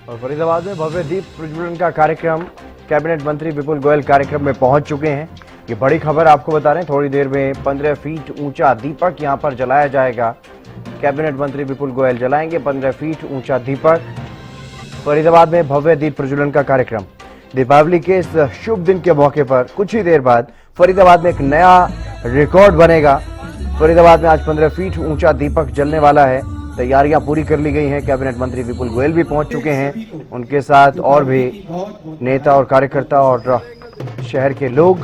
और फरीदाबाद में भव्य दीप प्रज्वलन का कार्यक्रम, कैबिनेट मंत्री विपुल गोयल कार्यक्रम में पहुंच चुके हैं। ये बड़ी खबर आपको बता रहे हैं, थोड़ी देर में 15 फीट ऊंचा दीपक यहां पर जलाया जाएगा। कैबिनेट मंत्री विपुल गोयल जलाएंगे 15 फीट ऊंचा दीपक। फरीदाबाद में भव्य दीप प्रज्वलन का कार्यक्रम, दीपावली के इस शुभ दिन के मौके पर कुछ ही देर बाद फरीदाबाद में एक नया रिकॉर्ड बनेगा। फरीदाबाद में आज 15 फीट ऊंचा दीपक जलने वाला है। तैयारियां पूरी कर ली गई हैं। कैबिनेट मंत्री विपुल गोयल भी पहुंच चुके हैं, उनके साथ और भी नेता और कार्यकर्ता और शहर के लोग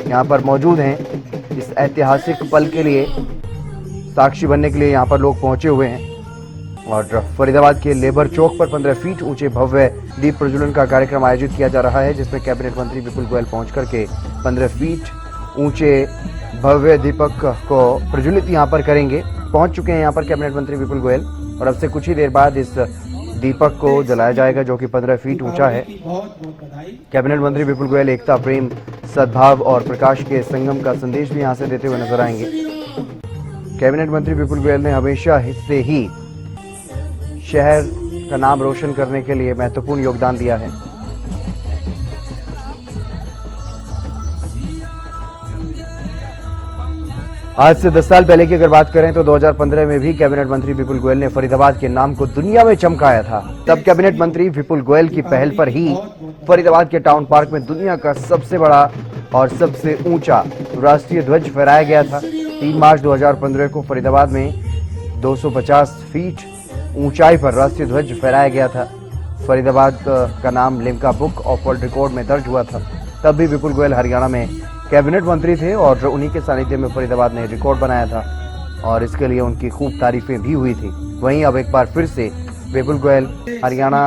यहां पर मौजूद हैं। इस ऐतिहासिक पल के लिए साक्षी बनने के लिए यहां पर लोग पहुंचे हुए हैं। और फरीदाबाद के लेबर चौक पर 15 फीट ऊंचे भव्य दीप प्रज्वलन का कार्यक्रम आयोजित किया जा रहा है, जिसमें कैबिनेट मंत्री विपुल गोयल पहुंच करके 15 फीट ऊंचे भव्य दीपक को प्रज्वलित यहां पर करेंगे। पहुंच चुके हैं यहां पर कैबिनेट मंत्री विपुल गोयल और अब से कुछ ही देर बाद इस दीपक को जलाया जाएगा, जो कि 15 फीट ऊंचा है। कैबिनेट मंत्री विपुल गोयल एकता, प्रेम, सद्भाव और प्रकाश के संगम का संदेश भी यहां से देते हुए नजर आएंगे। कैबिनेट मंत्री विपुल गोयल ने हमेशा से ही शहर का नाम रोशन करने के लिए महत्वपूर्ण योगदान दिया है। आज से 10 साल पहले की अगर बात करें तो 2015 में भी कैबिनेट मंत्री विपुल गोयल ने फरीदाबाद के नाम को दुनिया में चमकाया था। तब कैबिनेट मंत्री विपुल गोयल की पहल पर ही फरीदाबाद के टाउन पार्क में दुनिया का सबसे बड़ा और सबसे ऊंचा राष्ट्रीय ध्वज फहराया गया था। 3 मार्च 2015 को फरीदाबाद में 250 फीट ऊंचाई पर राष्ट्रीय ध्वज फहराया गया था। फरीदाबाद का नाम Limca book of world record में दर्ज हुआ था। तब भी विपुल गोयल हरियाणा में कैबिनेट मंत्री थे और उन्हीं के सानिध्य में फरीदाबाद ने रिकॉर्ड बनाया था और इसके लिए उनकी खूब तारीफें भी हुई थी। वहीं अब एक बार फिर से विपुल गोयल हरियाणा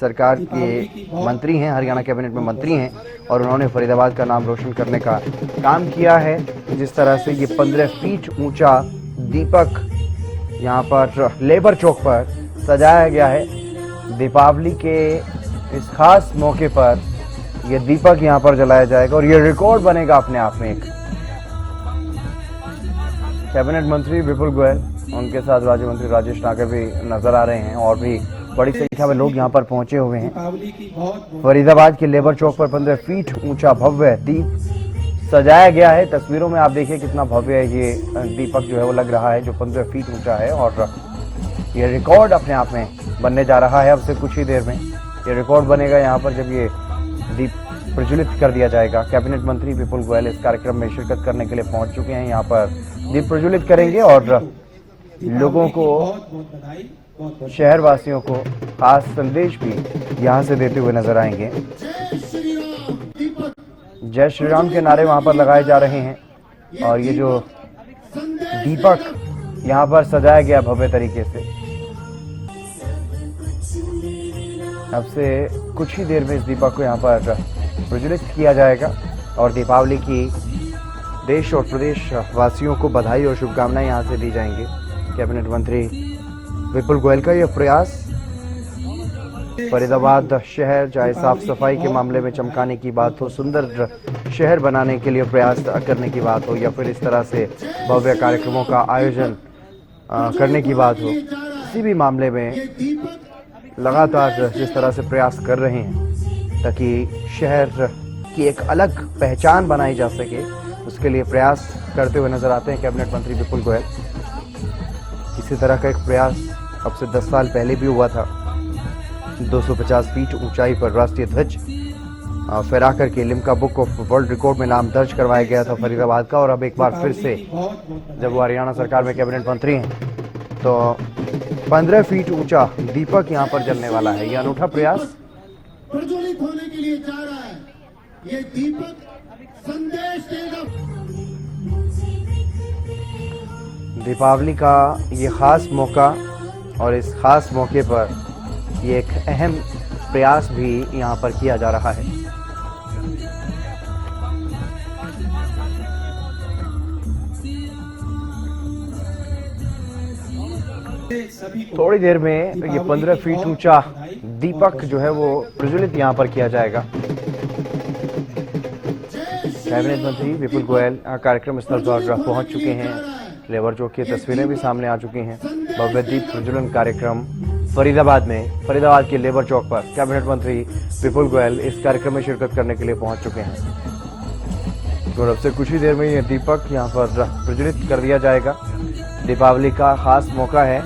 सरकार के मंत्री हैं, हरियाणा कैबिनेट में मंत्री हैं और उन्होंने फरीदाबाद का नाम रोशन करने का काम किया है। जिस तरह से ये 15 फीट ऊंचा दीपक यहाँ पर लेबर चौक पर सजाया गया है। दीपावली के इस खास मौके पर यह दीपक यहाँ पर जलाया जाएगा और यह रिकॉर्ड बनेगा अपने आप में एक। कैबिनेट मंत्री विपुल गोयल, उनके साथ राज्य मंत्री राजेश नागर भी नजर आ रहे हैं और भी बड़ी संख्या में लोग यहाँ पर पहुंचे हुए हैं। फरीदाबाद के लेबर चौक पर 15 फीट ऊंचा भव्य दीप सजाया गया है। तस्वीरों में आप देखिए कितना भव्य ये दीपक जो है वो लग रहा है, जो 15 फीट ऊंचा है और ये रिकॉर्ड अपने आप में बनने जा रहा है। अब से कुछ ही देर में ये रिकॉर्ड बनेगा यहाँ पर जब ये दीप प्रज्वलित कर दिया जाएगा। कैबिनेट मंत्री विपुल गोयल इस कार्यक्रम में शिरकत करने के लिए पहुंच चुके हैं। यहाँ पर दीप प्रज्वलित करेंगे और लोगों को, शहर वासियों को खास संदेश भी यहाँ से देते हुए नजर आएंगे। जय श्री राम के नारे वहां पर लगाए जा रहे हैं और ये जो दीपक यहाँ पर सजाया गया भव्य तरीके से, अब से कुछ ही देर में इस दीपक को यहाँ पर प्रज्वलित किया जाएगा और दीपावली की देश और प्रदेश वासियों को बधाई और शुभकामनाएं यहाँ से दी जाएंगी। कैबिनेट मंत्री विपुल गोयल का यह प्रयास फरीदाबाद शहर चाहे साफ सफाई के मामले में चमकाने की बात हो, सुंदर शहर बनाने के लिए प्रयास करने की बात हो, या फिर इस तरह से भव्य कार्यक्रमों का आयोजन करने की बात हो, किसी भी मामले में लगातार जिस तरह से प्रयास कर रहे हैं ताकि शहर की एक अलग पहचान बनाई जा सके, उसके लिए प्रयास करते हुए नजर आते हैं कैबिनेट मंत्री विपुल गोयल। इसी तरह का एक प्रयास अब से 10 साल पहले भी हुआ था। 250 फीट ऊंचाई पर राष्ट्रीय ध्वज फहरा करके Limca book of world record में नाम दर्ज करवाया गया था फरीदाबाद का। और अब एक बार फिर से जब वो हरियाणा सरकार में कैबिनेट मंत्री हैं तो 15 फीट ऊंचा दीपक यहाँ पर जलने वाला है। ये अनूठा प्रयास प्रज्वलित होने के लिए जा रहा है। ये दीपक संदेश देगा। दीपावली का ये खास मौका और इस खास मौके पर ये एक अहम प्रयास भी यहाँ पर किया जा रहा है। थोड़ी देर में ये 15 फीट ऊंचा दीपक जो है वो प्रज्वलित यहाँ पर किया जाएगा। कैबिनेट मंत्री विपुल गोयल कार्यक्रम स्थल पर पहुंच चुके हैं। लेबर चौक की तस्वीरें भी सामने आ चुकी हैं। भव्य दीप प्रज्वलन कार्यक्रम फरीदाबाद के लेबर चौक पर कैबिनेट मंत्री विपुल गोयल इस कार्यक्रम में शिरकत करने के लिए पहुंच चुके हैं और अब से कुछ ही देर में ये दीपक यहां पर प्रज्वलित कर दिया जाएगा। दीपावली का खास मौका है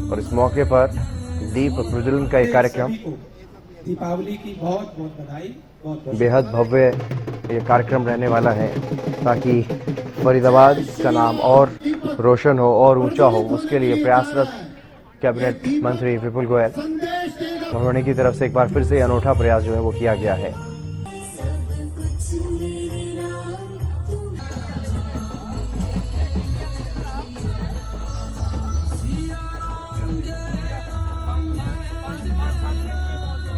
और इस मौके पर दीप प्रज्वलन का एक कार्यक्रम, दीपावली की बहुत बहुत बधाई, बहुत बेहद भव्य ये कार्यक्रम रहने वाला है ताकि फरीदाबाद का नाम और रोशन हो और ऊंचा हो, उसके लिए प्रयासरत कैबिनेट मंत्री विपुल गोयल, उन्होंने की तरफ से एक बार फिर से अनूठा प्रयास जो है वो किया गया है।